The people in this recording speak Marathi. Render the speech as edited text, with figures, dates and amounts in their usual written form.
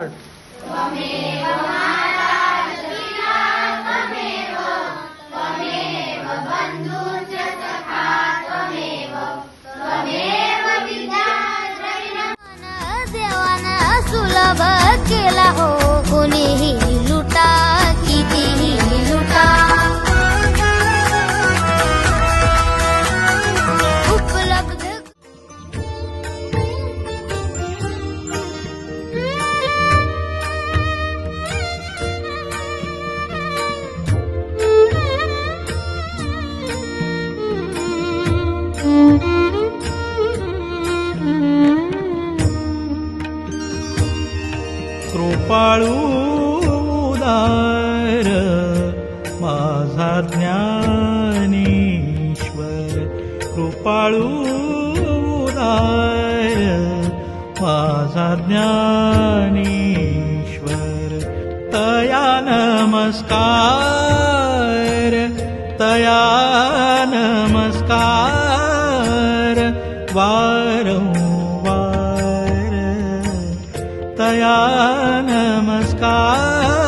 देवानं सुलभ केला हो कोणीही लुटा कितीही लुटा उपलब्ध कृपाळू उदार माझा ज्ञानेश्वर, कृपाळू उदार माझा ज्ञानेश्वर, तया नमस्कार, तया नमस्कार वारंवार, तया नमस्कार